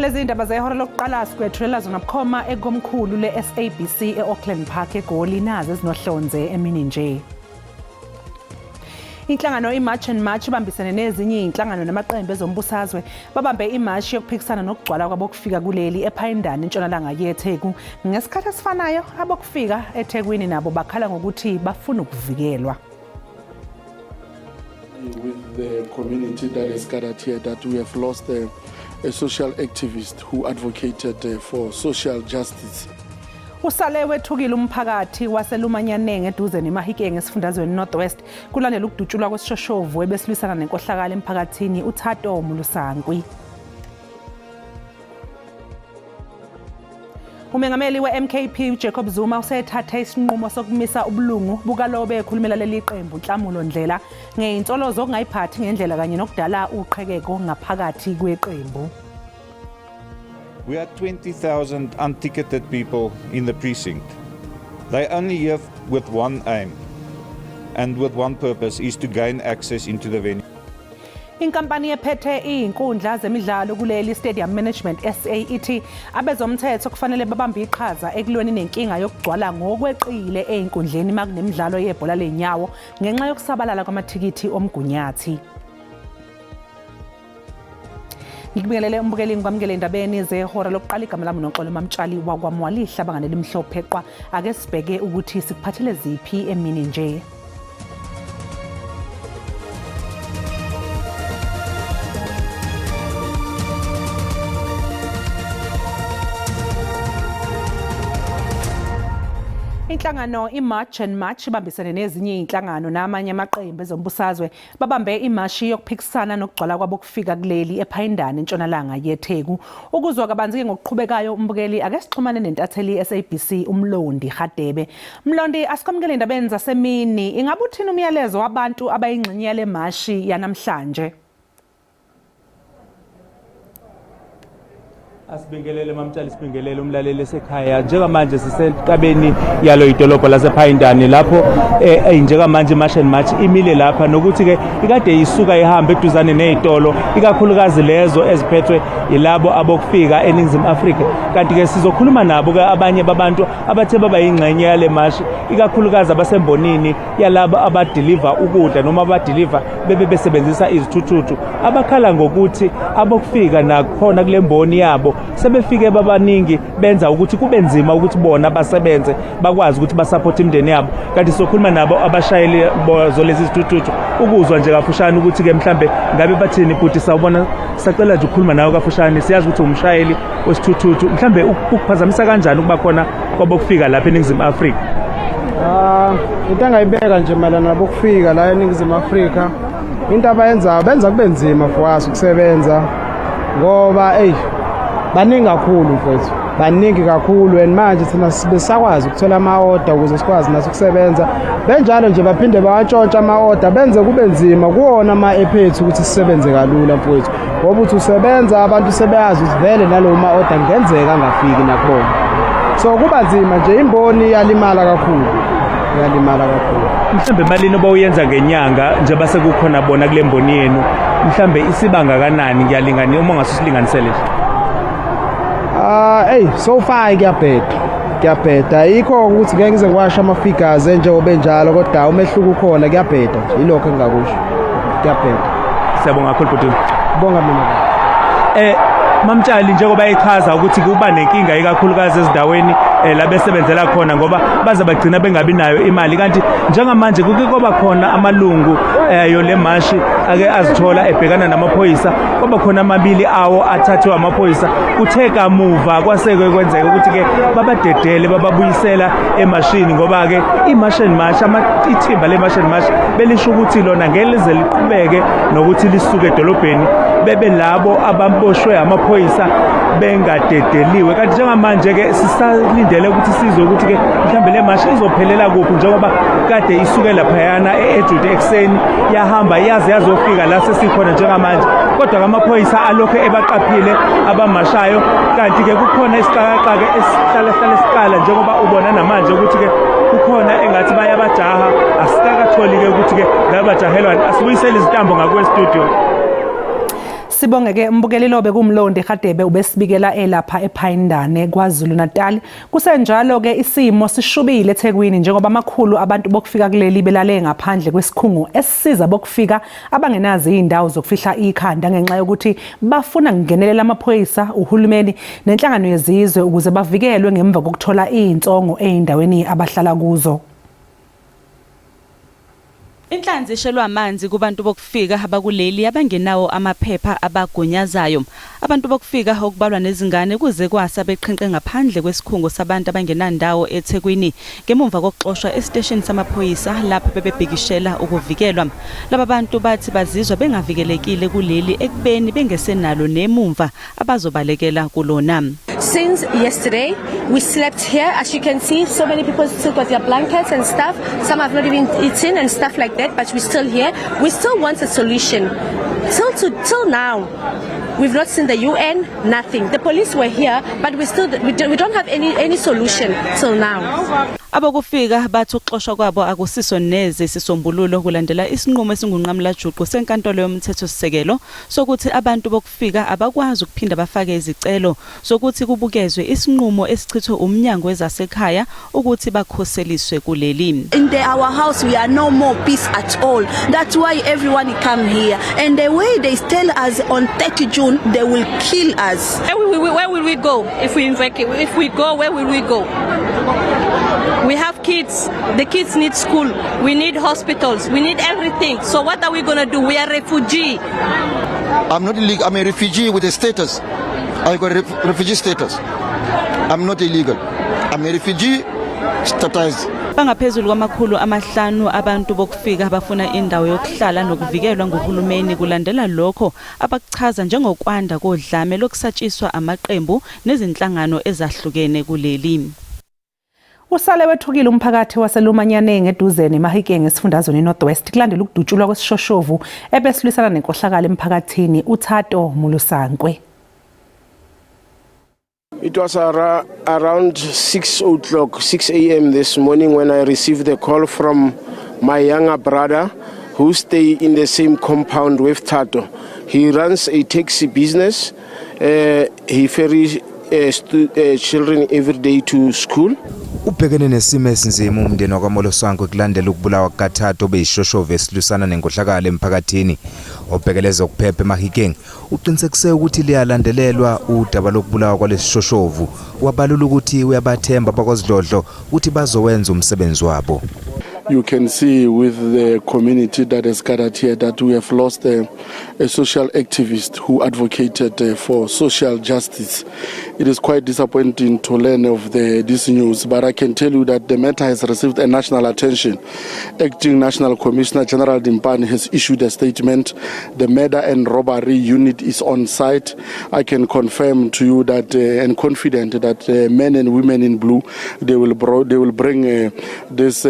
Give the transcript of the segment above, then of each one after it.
Lezi indaba zehora lokuqala sikwethulela zona bukhoma ekomkhulu le-SABC e-Auckland Park eGoli nazo ezinohlonze emini nje. Inhlangano iMarch and March ibambisene nezinye inhlangano namaqembu ezombusazwe babambe imarch yokuphikisana nokugcwala kwabo kufika kuleli ePhayindani entshonalanga yeTheku. Ngesikhathi esifanayo abokufika eThekwini nabo bakhala ngokuthi bafuna ukuvikelwa. With the community that is gathered here, that we have lost a social activist who advocated for social justice. Usale wethukile umphakathi waseLumanyanenge eduze neMahikeng esifundazweni Northwest kulandela ukudutshulwa kwesishoshovu ebesilwisana nenkohlakalo emphakathini uThato Mulusankwi. Umengameli we-MKP Jacob Zuma usethathe isinqumo sokumisa ubulungu bukalobe ekhulumela leli qembu Nhlamulo Ndlela ngeinsolo zokungayiphathi ngendlela kanye nokudala uqhekeko ngaphakathi kweqembu. We are 20,000 unticketed people in the precinct. They only here with one aim and with one purpose is to gain access into the venue. Inkampani ephethe izinkundla zemidlalo kuleli Stadium Management SA ithi abezomthetho kufanele babambe iqhaza ekulweni nenkinga yokugcwala ngokweqile ezinkundleni makunemidlalo yebhola lenyawo ngenxa yokusabalala kwamathikithi omgunyathi. Ngikubingelele umbukeli ngikwamukele indabeni zehora lokuqala igama lami noXolo Mamtshali wakwaMwalihla banganele imhlophe qwa ake sibheke ukuthi sikuphathele ziphi emini nje. Inhlangano iMarch and March ibambisene nezinye inhlangano namanye amaqembu ezombusazwe babambe imarshi yokuphikisana nokugcwala kwabo kufika kuleli ePhayindani entshonalanga yeTheku. Ukuzwa kabanzi ngokuqhubekayo umbukeli ake sixhumane nentatheli SABC uMlondi Hadebe. Mlondi, asikwamukele indabeni zasemini. Ingabe uthini umyalezo wabantu abayingxenye yale marshi yanamhlanje? Asibingelele Mamtshali, sibingelele umlaleli esekhaya. Njengamanje sisenkabeni yalo idolobha lasePhayindani lapho njengamanje iMarch and March imile lapha nokuthi ke ikade isuka ihambe eduzane nezitolo ikakhulukazi lezo eziphethwe yilabo abokufika eNingizimu Afrika. Kanti ke sizokhuluma nabo ke abanye babantu abathe baba yingxenye yale march ikakhulukazi abasembonini yalabo abadeliver ukudla noma abadeliver bebe besebenzisa izithuthu abakhala ngokuthi abokufika nakhona kule mboni yabo sebefike babaningi benza ukuthi kube nzima ukuthi bona basebenze bakwazi ukuthi basupport imndeni yabo. Kanti sokhuluma nabo abashayeli bozo lezi zithuthu ukuzwa nje kafushane ukuthi ke mhlambe ngabe bathini futhi sawubona sacela nje ukukhuluma nawe kafushane. Siyazi ukuthi umshayeli wesithuthu mhlambe ukuphazamisa kanjani ukuba khona kwabokufika lapha eNingizimu Afrika. Into engayibeka nje malana nabokufika la eNingizimu Afrika into abayenzayo benza kube nzima for us ukusebenza ngoba baningi kakhulu mfethu, baningi kakhulu and manje thina sibesakwazi ukuthola ama-order ukuze sikwazi naso ukusebenza. Benjalo nje baphinde bawatshontsha ama-order benze kube nzima kuwona ama-app ethu ukuthi sisebenze kalula mfethu, ngoba uthi usebenza abantu sebeyazi ukuthi vele nalowo ma-order kungenzeka angafiki nakubona. So kuba nzima nje, imboni iyalimala kakhulu. Mhlambe malini obawuyenza ngenyanga nje base kukhona bona kule mboni yenu mhlambe isibanga kanani ngiyalingana uma ngasisilinganisele? So far kuyabheda yikho ukuthi ngeke ngize ngiwasha ama-figures njengoba enjalo kodwa umehluko ukhona, kuyabheda nje yilokho engingakusho, kuyabheda. Siyabonga kakhulu bhuti. Bonga mina. Mamtshali, njengoba echaza ukuthi kuba nenkinga ikakhulukazi ezindaweni la besebenzela khona ngoba baze bagcina bengabi nayo imali, kanti njengamanje kuke kuba khona amalungu yole march ake azithola ebhekana namaphoyisa, kuba khona amabili awo athathwe amaphoyisa. Kuthe kamuva kwaseke kwenzeka ukuthi ke babadedele bababuyisela emashini ngoba ke iMarch and March ithimba leMarch and March belisho ukuthi lona ngeke lize liqhubeke nokuthi lisuke edolobheni bebe labo abamboshwe amaphoyisa bengadedeliwe. Kanti njengamanje ke sisalindele ukuthi sizwe ukuthi ke mhlambe le march izophelela kuphi njengoba kade isuke lapha yana eJude ekseni yahamba yazofika la sesikhona njengamanje, kodwa amaphoyisa alokho ebaqaphile abamashayo. Kanti ke kukhona isiqaqaqake esihlala siqala njengoba ubona namanje ukuthi ke kukhona engathi bayabajaha, asikakatholi ke ukuthi ke ngabajahelwa. Asibuyisele izintambo ngakwe studio. Sibonge-ke mbukeli Lobe kumlondi Radebe ubesibikela elapha ePhayindane kwaZulu Natal. Kusenjalo-ke isimo sishubile eThekwini njengoba amakhulu abantu bokufika kuleli belale ngaphandle kwesikhungo esisiza bokufika abangenazi izindawo zokufihla ikhanda ngenxa yokuthi bafuna kungenelela amaphoyisa, uhulumeni nenhlangano yezizwe ukuze bavikelwe ngemva kokuthola izinsongo ezindaweni abahlala kuzo. Inhlanzi ishelwa amanzi kubantu bokufika abakuleli abangenawo amaphepha abagunyazayo. Abantu bokufika okubalwa nezingane kuze kwasa beqhinqe ngaphandle kwesikhungo sabantu abangenandawo eThekwini ngemumva kokuxoshwa esiteshini samaphoyisa lapho bebebhikishela ukuvikelwa. Laba bantu bathi bazizwa bengavikelekile kuleli ekubeni bengesenalo nemumva abazobalekela kulona. Since yesterday, we slept here. As you can see, so many people still got their blankets and stuff. Some have not even eaten and stuff like that, but we're still here. We still want a solution. Till now, we've not seen the UN, nothing. The police were here, but we don't have any solution till now. Abokufika bathi ukuxoshwa kwabo akusiso neze isisombululo kulandela isinqumo esingunqamla juqu senkantolo yomthethosisekelo sokuthi abantu bokufika abakwazi ukuphinda bafake izicelo sokuthi kubukezwe isinqumo esichithwe umnyango wezasekhaya ukuthi bakhoseliswe kuleli. In our house we are no more peace at all. That's why everyone come here, and the way they tell us on 30 June they will kill us. Where will we go if we go? Where will we go? We have kids. The kids need school. We need hospitals. We need everything. So what are we going to do? We are refugee. I'm not illegal. I'm a refugee with a status. I got refugee status. I'm not illegal. I'm a refugee status. Bangaphezulu kwamakhulu amahlanu abantu bokufika abafuna indawo yokuhlala nokuvikelwa nguhulumeni kulandela lokho abakuchaza njengokwanda kodlame lokusatshiswa amaqembu nezinhlangano ezahlukene kuleli. Usale wethukile umphakathi waseLumanyane ngeduzeni Mahikeng esifundazweni Northwest kulandela ukudutshulwa kwesishoshovu ebesilwisana nenkohlakalo emphakathini uThato Mulusankwe. It was around 6 a.m. this morning when I received a call from my younger brother who stay in the same compound with Tato. He runs a taxi business. He ferries children every day to school. Ubhekene nesimo esinzima umndeni wakwaMolusankwe kulandela ukubulawa kukaThato beyishoshovu esilusana nenkohlakalo emphakathini. Obhekeleza ukuphepha eMahikeng uqinisekise ukuthi liyalandelelwa udaba lokubulawa kwalesishoshovu. Wabalula ukuthi uyabathemba bakwaZidlodlo ukuthi bazowenza umsebenzi wabo. You can see with the community that has gathered here that we have lost a social activist who advocated for social justice. It is quite disappointing to learn of this news, but I can tell you that the matter has received a national attention. Acting National Commissioner General Dimpane has issued a statement. The murder and robbery unit is on site. I can confirm to you that and confident that men and women in blue they will bring this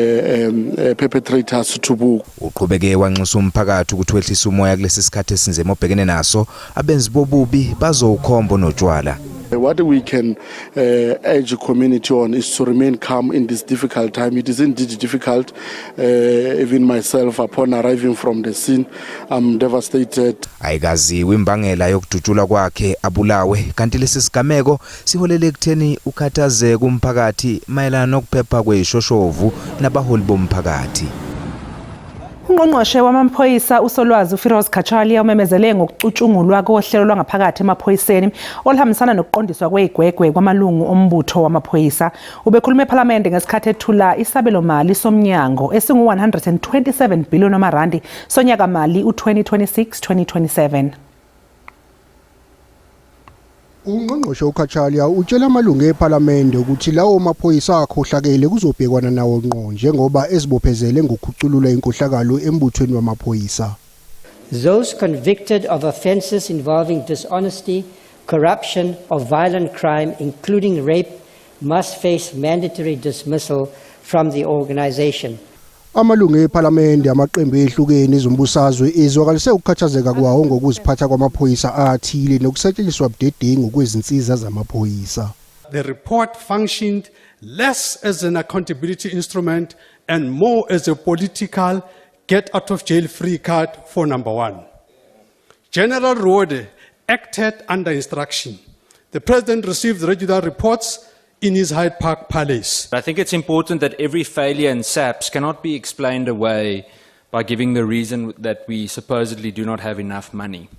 perpetrators to book. Uqhubeke wanxusa umphakathi ukuthi wehlisa umoya kulesi sikhathi esinzima obhekene naso abenzi bobubi bazowukhombo notshwala. What we can urge the community on is to remain calm in this difficult time. It is indeed difficult. Even myself, upon arriving from the scene, I'm devastated. Ayikaziwe imbangela yokudutshulwa kwakhe abulawe kanti lesi sigameko siholele ekutheni ukhathazeke umphakathi mayelana nokuphepha kweshoshovu nabaholi bomphakathi. Ungqongqoshe wamaphoyisa uSolwazi uFiroz Khachalia umemezele ngokucutshungulwa kohlelo lwangaphakathi emaphoyiseni olhambisana nokuqondiswa kwezigwegwe kwamalungu ombutho wamaphoyisa. Ubekhuluma eParliament ngesikhathi ethula isabelo mali somnyango esingu 127 billion amarandi sonyaka mali u2026-2027. Ungqongqoshe uKhachalia utshela amalungu eParliament ukuthi lawo maphoyisa akhohlakele kuzobhekwana nawo ngqo njengoba ezibophezele ngokukhuculula inkohlakalo embuthweni wamaphoyisa. Those convicted of offences involving dishonesty, corruption or violent crime including rape must face mandatory dismissal from the organisation. Amalungu eParliament amaqembu ehlukene ezombusazwe ezwakalise ukukhathazeka kwawo ngokuziphatha kwamaphoyisa athile nokusetshenziswa budedengu kwezinsiza zamaphoyisa. The report functioned less as an accountability instrument and more as a political get out of jail free card for number one. General Ruode acted under instruction. The President received regular reports in his Hyde Park Palace. I think it's important that every failure in SAPS cannot be explained away by giving the reason that we supposedly do not have enough money.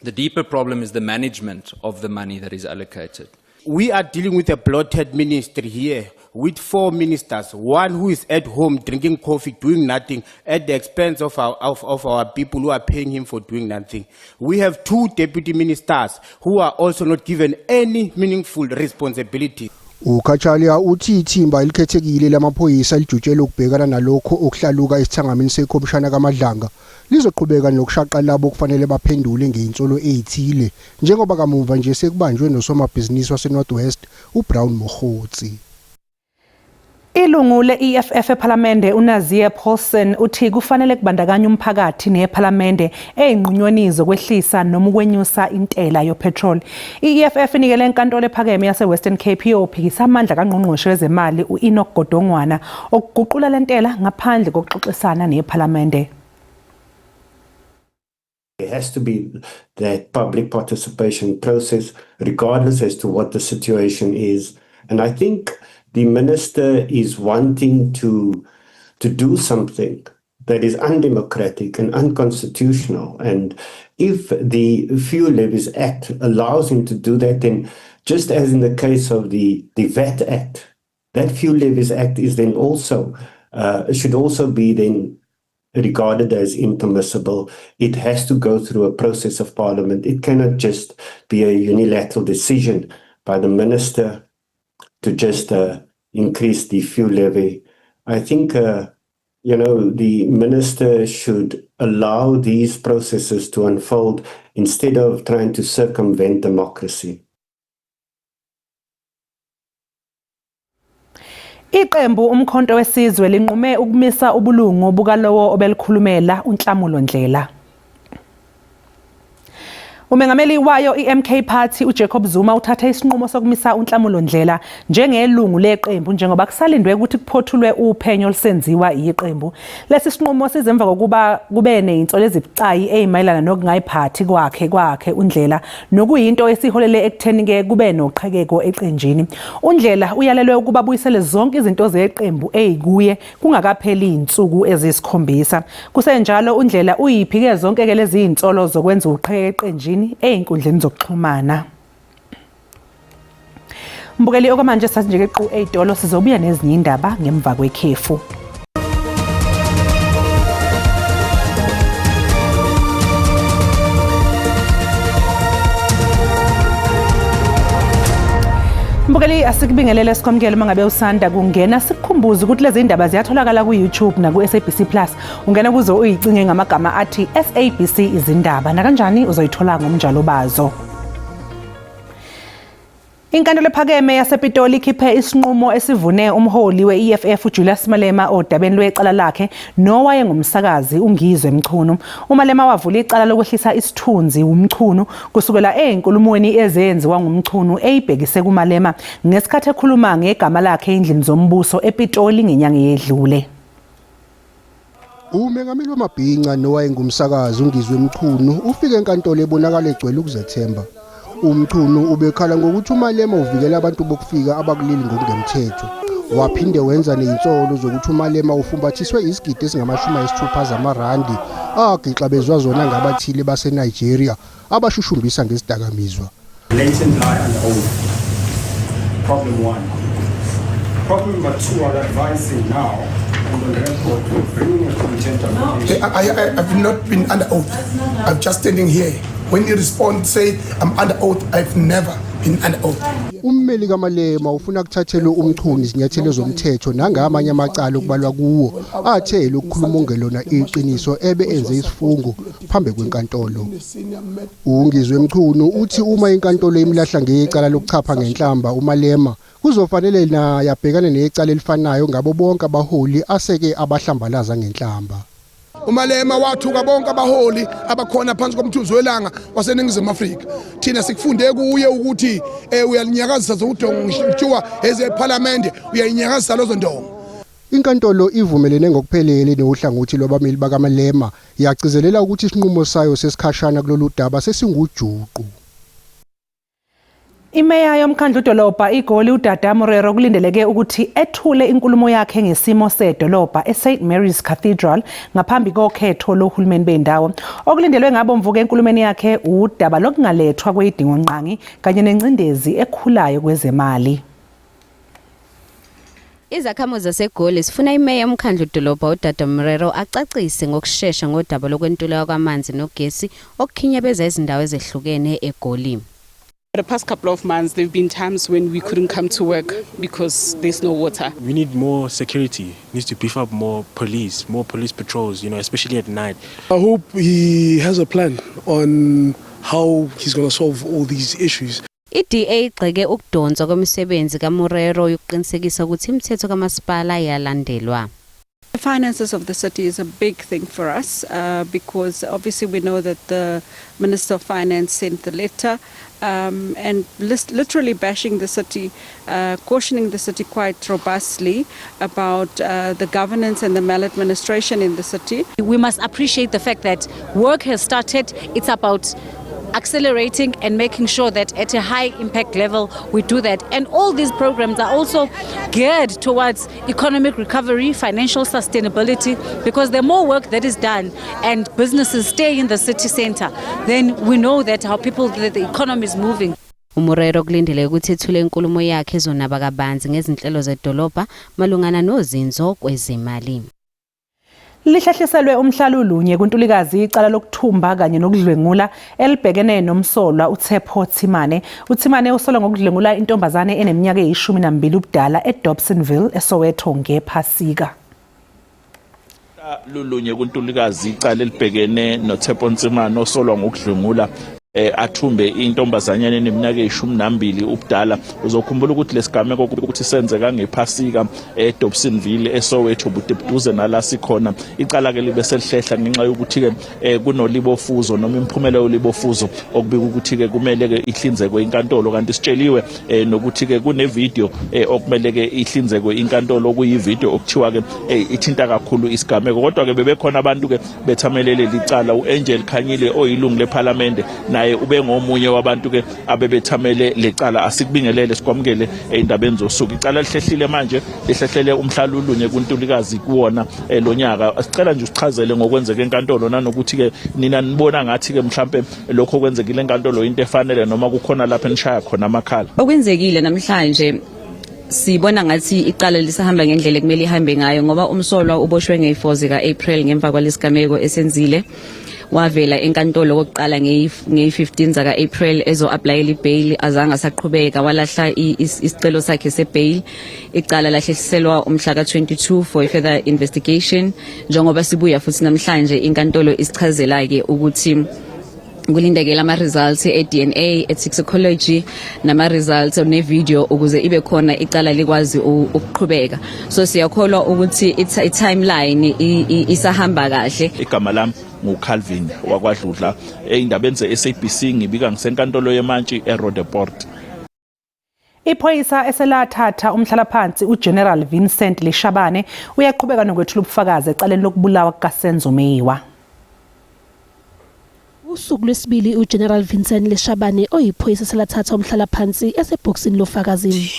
The deeper problem is the management of the money that is allocated. We are dealing with a bloated ministry here with 4 ministers, one who is at home drinking coffee, doing nothing at the expense of our people who are paying him for doing nothing. We have 2 deputy ministers who are also not given any meaningful responsibility. uKachalia uthi ithimba elikhethekile lamaphoyisa lijutshela ukubhekana nalokho okuhlaluka esithangamini sekhomishana kaMadlanga lizoqhubeka nokushaqala labo kufanele baphendule ngeinsolo ezithile njengoba kamuva nje sekubanjwe nosomabhizinisi waseNorthwest uBrown Mogotsi. Ilungu le-EFF ePhalamende uNaziya Paulson uthi kufanele kubandakanya umphakathi nePhalamende eyinqunyweni zokwehlisa noma ukwenyusa intela yopetrol. I-EFF inikele enkantolo ephakeme yase-Western Cape yophikisa amandla kaNgqongqoshe wezemali u-Enoch Godongwana okuguqula lentela ngaphandle kokuxoxisana nePhalamende. There has to be that public participation process regardless as to what the situation is, and I think the minister is wanting to do something that is undemocratic and unconstitutional. And if the Fuel Levies Act allows him to do that, then just as in the case of the VAT Act, that Fuel Levies Act is then also should also be then regarded as impermissible. It has to go through a process of parliament. It cannot just be a unilateral decision by the minister to just increase the fuel levy. I think, the minister should allow these processes to unfold instead of trying to circumvent democracy. Iqembu umkhonto wesizwe linqume ukumisa ubulungu bukalowo obelikhulumela uNhlamulo Ndlela. Umengameli wayo iMK Party uJacob Zuma uthathe isinqumo sokumisa uNhlamulo Ndlela njengelungu leqembu njengoba kusalindwe ukuthi kuphothulwe uphenyo olusenziwa iqembu. Lesi sinqumo sizemva kokuba kube nezinsolo ezibucayi ezimayelana nokungayiphathi kwakhe uNdlela nokuyinto esiholele ekutheni ke kube noqhekeko eqenjini. uNdlela uyalelwe ukuba buyisele zonke izinto zeqembu ezikuye kungakapheli izinsuku ezisikhombisa. Kusenjalo uNdlela uyiphike zonke ke lezi zinsolo zokwenza uqhekeko eqenjini einkundleni zokuxhumana. Mbukeli okwamanje sathi nje kequ eyitolo sizobuya nezinye indaba ngemva kwekhefu. Mbukeli asikubingelele sikwamukele mangabe usanda kungena sikukhumbuza ukuthi lezi indaba ziyatholakala ku YouTube na ku SABC Plus. Ungena kuzo uyicinge ngamagama athi SABC izindaba na kanjani uzoyithola ngomnjalo bazo. Inkantolo ephakeme yasePitoli ikhiphe isinqumo esivune umholi we-EFF uJulius Malema odabeni lwecala lakhe nowayengumsakazi uNgizwe Mchunu. uMalema wavula icala lokwehlisa isithunzi uMchunu kusukela enkulumweni ezenziwa nguMchunu eyibhekise kuMalema ngesikhathi ekhuluma ngegama lakhe endlini zombuso ePitoli ngenyanga edlule. Umengameli wamabhinqa nowayengumsakazi uNgizwe Mchunu ufike enkantolo ebonakala egcwele ukuzethemba. uMchunu ubekhala ngokuthi uMalema uvikela abantu bokufika abakuleli ngokungemthetho. Waphinde wenza nezinsolo zokuthi uMalema ufumbathiswe izigidi ezingama-60 zamarandi agixa bezwa zona ngabathile baseNigeria abashushumbisa ngesidakamizwa. Blatant lie and oath. Problem 1. Problem number 2, I'm advising now on the record to bring a content application. I've not been under oath. I'm just standing here. When you respond, say, I'm under oath. I've never been under oath. Ummeli kaMalema ufuna kuthathelwe uMchunu izinyathelo zomthetho nangamanye amacala okubalwa kuwo athe lokukhuluma ngelona iqiniso ebe enze isifungo phambi kwenkantolo. uNgizwe Mchunu uthi uma inkantolo imlahla ngecala lokuchapha ngenhlamba uMalema kuzofanele na yabhekana necala elifanayo ngabo bonke abaholi aseke abahlambalaza ngenhlamba. uMalema wathuka bonke abaholi abakhona phansi komthunzi welanga waseNingizimu Afrika. Thina sikufunde kuye ukuthi uyalinyakazisa zodongo ngithiwa ezePhalamende uyayinyakazisa lozo ndongo. Inkantolo ivumelene ngokuphelele nohlangothi lwabameli bakaMalema yagcizelela ukuthi isinqumo sayo sesikhashana kulolu daba sesingujuqu. Imeya yomkhandlu dolobha iGoli uDada Morero kulindeleke ukuthi ethule inkulumo yakhe ngesimo sedolobha eSt Mary's Cathedral ngaphambi kokhetho lohulumeni bendawo. Okulindelwe ngabo mvuke enkulumeni yakhe udaba lokungalethwa kwedingo nqangi kanye nencindezi ekhulayo kwezemali. Izakhamuzi zaseGoli sifuna imeya yomkhandlu dolobha uDada Morero acacise ngokusheshsha ngodaba lokwentuleka kwamanzi nogesi okukhinyabeza izindawo ezehlukene eGoli. The past couple of months, there have been times when we couldn't come to work because there's no water. We need more security. Needs to beef up more police patrols, especially at night. I hope he has a plan on how he's going to solve all these issues. iDA igxeke ukudonswa kwemisebenzi kaMorero yokuqinisekisa ukuthi imithetho kamasipala yalandelwa. The finances of the city is a big thing for us because obviously we know that the Minister of Finance sent the letter and literally bashing the city, cautioning the city quite robustly about the governance and the maladministration in the city. We must appreciate the fact that work has started. It's about accelerating and making sure that at a high impact level we do that, and all these programs are also geared towards economic recovery, financial sustainability, because the more work that is done and businesses stay in the city center, then we know that the economy is moving. Umorero kulindele ukuthi ethule inkulumo yakhe ezonaba kabanzi ngezinhlelo zedolobha malungana nozinzo kwezemali. Lihlahliselwe umhlalulunye kuntulikazi icala lokuthumba kanye nokudlwengula elibhekene nomsolwa uTshepo Tshimane. uTshimane usolwa ngokudlwengula intombazane eneminyaka e12 ubudala eDobsonville eSoweto ngephasika. Lulunye kuntulikazi icala elibhekene noTshepo Tshimane osolwa ngokudlwengula athumbe intombazanyana eneminyaka e12 ubudala. Uzokhumbula ukuthi lesigameko ukuthi senzeka ngephasika eDobsonville eSoweto buduze nala sikhona. Icala ke libe selihlehla ngenxa yokuthi ke kunolibofuzo noma imphumela yolibofuzo okubika ukuthi ke kumele ke ihlinzekwe inkantolo, kanti sitsheliwe nokuthi ke kune video okumele ke ihlinzekwe inkantolo okuyivideo okuthiwa ke ithinta kakhulu isigameko. Kodwa ke bebekhona abantu ke bethamelele licala. uAngel Khanyile oyilungu leParliament naye ube ngomunye wabantu ke abebethamele lecala. Asikubingelele sikwamukele endabeni zosuku. Icala lihlehlile manje, lihlehlele umhlalulunye kuntulikazi kuwona lonyaka. Sicela nje usichazele ngokwenzeka enkantolo nanokuthi ke nina nibona ngathi ke mhlambe lokho kwenzekile enkantolo into efanele noma kukhona lapha enishaya khona amakhala. Okwenzekile namhlanje sibona ngathi icala lisahamba ngendlela ekumele ihambe ngayo, ngoba umsolwa uboshwe nge4 zika-April ngemva kwalesigameko esenzile. Wavela enkantolo kokuqala nge15 zaka-April ezo-applyela ibail, azange asaqhubeka, walahla isicelo sakhe sebail. Icala lahlehliselwa umhla ka-22 for a further investigation. Njengoba sibuya futhi namhlanje inkantolo isichazela-ke ukuthi kulindekela ama-results e-DNA, e-toxicology nama-results ne-video ukuze ibe khona icala likwazi ukuqhubeka. So siyakholwa ukuthi i-timeline isahamba kahle. Igama lami nguCalvin wakwaDludla, indabeni ze-SABC ngibika ngisenkantolo yeMantshi eRoodeport. Iphoyisa eselathatha umhlalaphansi uGeneral Vincent Leshabane uyaqhubeka nokwethula ubufakazi ecaleni lokubulawa kukaSenzo Meyiwa. Usuku lwesibili uGeneral Vincent Leshabane oyiphoyisa selathatha umhlalaphansi esebhokisini lofakazi.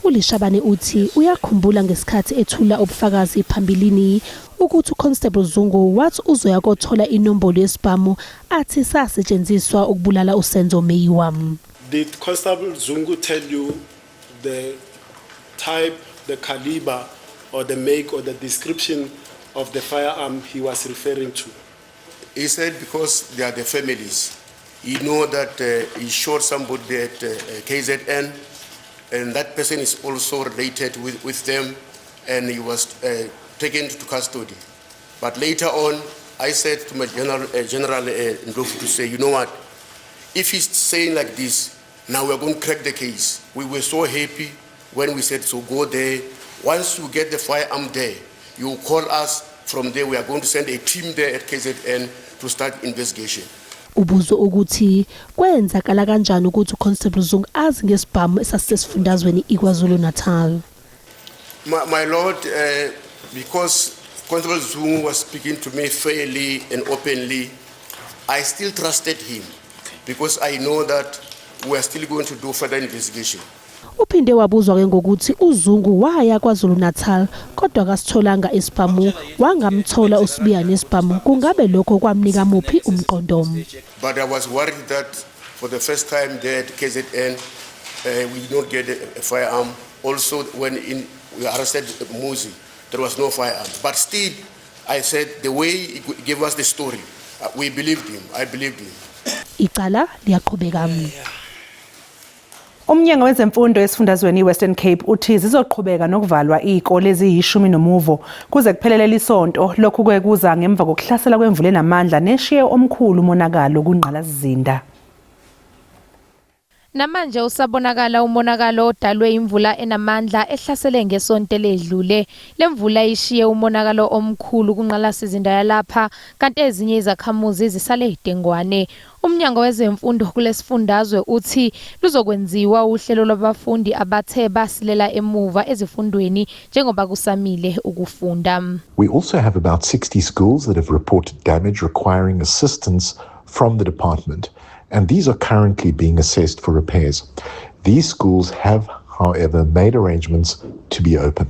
uLeshabane uthi uyakhumbula ngesikhathi ethula ubufakazi phambilini ukuthi uConstable Zungu wathi uzoya kothola inombolo yesibhamu athi sasetshenziswa ukubulala uSenzo Meyiwa. Did Constable Zungu tell you the type, the caliber or the make or the description of the firearm he was referring to? He said because they are the families. You know that he shot somebody at KZN, and that person is also related with them, and he was taken to custody. But later on, I said to my General Ndlovu to say, you know what, if he's saying like this, now we're going to crack the case. We were so happy when we said, so go there. Once you get the firearm there, you call us. From there, we are going to send a team there at KZN to start investigation. Ubuzo ukuthi kwenzakala kanjani ukuthi uConstable Zungu azi ngesibhamu esasesifundazweni iKwaZulu Natal. My lord, because Constable Zungu was speaking to me fairly and openly, I still trusted him because I know that we are still going to do further investigation. Uphinde wabuzwa ke ngokuthi uZungu waya kwaZulu Natal kodwa akasitholanga isibhamu wangamthola uSibiya nesibhamu kungabe lokho kwamnika muphi umqondomo. But I was worried that for the first time there at KZN we did not get a firearm. Also when we arrested Muzi, there was no firearm. But still I said the way he gave us the story, we believed him. I believed him. Icala liyaqhubeka. Umnyango wezemfundo esifundazweni iWestern Cape uthi zizoqhubeka nokuvalwa izikole eziyishumi kuze kuphelele isonto lokhu kwekuza ngemva kokuhlasela kwemvula enamandla neshiye omkhulu umonakalo kunqalasizinda. Namanje usabonakala umonakalo odalwe imvula enamandla ehlasele ngesonto ledlule. Lemvula ishiye umonakalo omkhulu kunqalasizinda yalapha kanti ezinye izakhamuzi zisale idengwane. Umnyango wezemfundo kulesifundazwe uthi luzokwenziwa uhlelo lwabafundi abathe basilela emuva ezifundweni njengoba kusamile ukufunda. We also have about 60 schools that have reported damage requiring assistance from the department, and these are currently being assessed for repairs. These schools have, however, made arrangements to be open.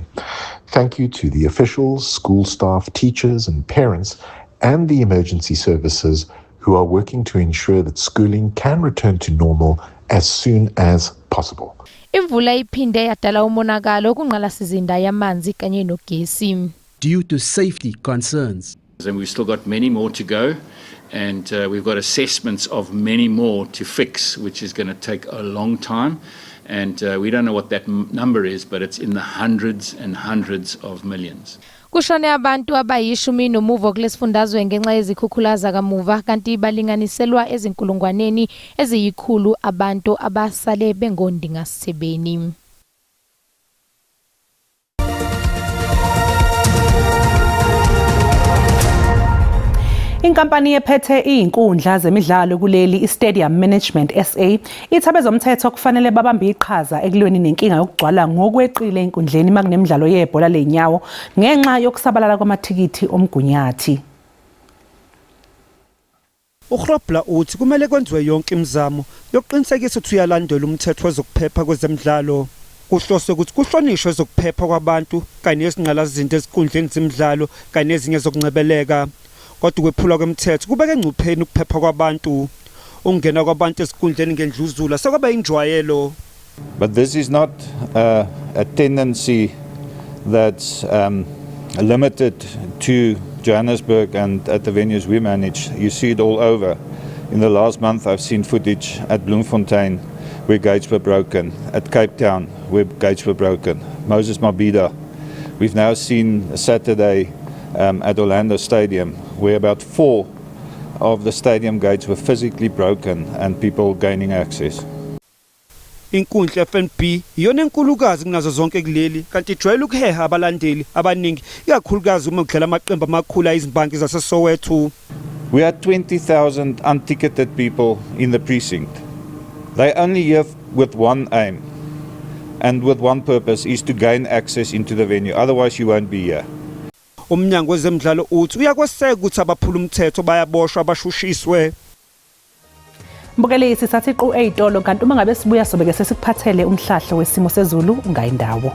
Thank you to the officials, school staff, teachers and parents and the emergency services who are working to ensure that schooling can return to normal as soon as possible. Imvula iphinde yadala umonakalo kunqalasizinda yamanzi kanye nogesi. Due to safety concerns. And we've still got many more to go, and we've got assessments of many more to fix, which is going to take a long time. And we don't know what that number is, but it's in the hundreds and hundreds of millions. Kushone abantu abayishumi nomuvo kulesifundazwe ngenxa yezikhukhula zakamuva kanti balinganiselwa ezinkulungwaneni eziyikhulu abantu abasale bengondingasebeni. Inkampani ephethe izinkundla zemidlalo kuleli iStadium Management SA ithi bezomthetho kufanele babambe iqhaza ekulweni nenkinga yokugcwala ngokweqile enkundleni makunemidlalo yebhola lenyawo ngenxa yokusabalala kwamathikithi omgunyathi. uGrobler uthi kumele kwenziwe yonke imizamo yokuqinisekisa ukuthi uyalandela umthetho wezokuphepha kwezemidlalo. Kuhloswe ukuthi kuhlonishwe ezokuphepha kwabantu kanye nezingqalasizinda ezinkundleni zemidlalo kanye nezinye zokuncebeleka. Kodwa kwephula kwemthetho kubeka engcupheni ukuphepha kwabantu. Ungena kwabantu ezinkundleni ngendluzula sekwaba injwayelo. But this is not a tendency that's limited to Johannesburg and at the venues we manage. You see it all over. In the last month I've seen footage at Bloemfontein where gates were broken, at Cape Town where gates were broken, Moses Mabhida. We've now seen Saturday at Orlando Stadium where about 4 of the stadium gates were physically broken and people gaining access. Inkundla FNB iyona enkulukazi kunazo zonke kuleli kanti ijwayele ukuheha abalandeli abaningi ikakhulukazi uma kudlala amaqembu amakhulu ayizimbangi zaseSoweto. We had 20,000 unticketed people in the precinct. They only here with one aim and with one purpose is to gain access into the venue, otherwise you won't be here. Umnyango wezemidlalo uthi uyakweseka ukuthi abaphula umthetho bayaboshwa abashushiswe. Mbukelisi sathi qhu eyitolo kanti uma ngabe sibuya sobeke sesikuphathele umhlahlo wesimo sezulu ngayindawo.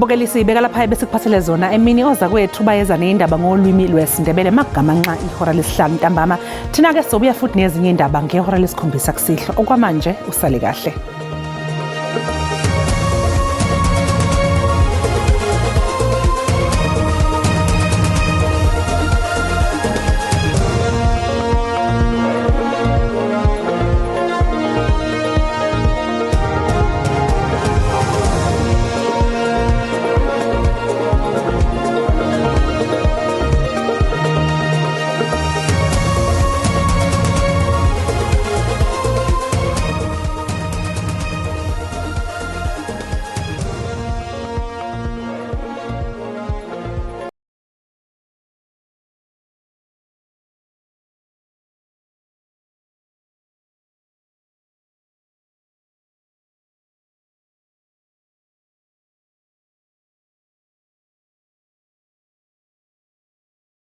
Mbukelisi ibeka lapha bese kuphathele zona emini oza kwethu bayeza neindaba ngolwimi lwesiNdebele magamanxa ihora lesihlanu ntambama. Thina ke sobuya futhi nezinye indaba ngehora lesikhombisa kusihlwa. Okwamanje usale kahle.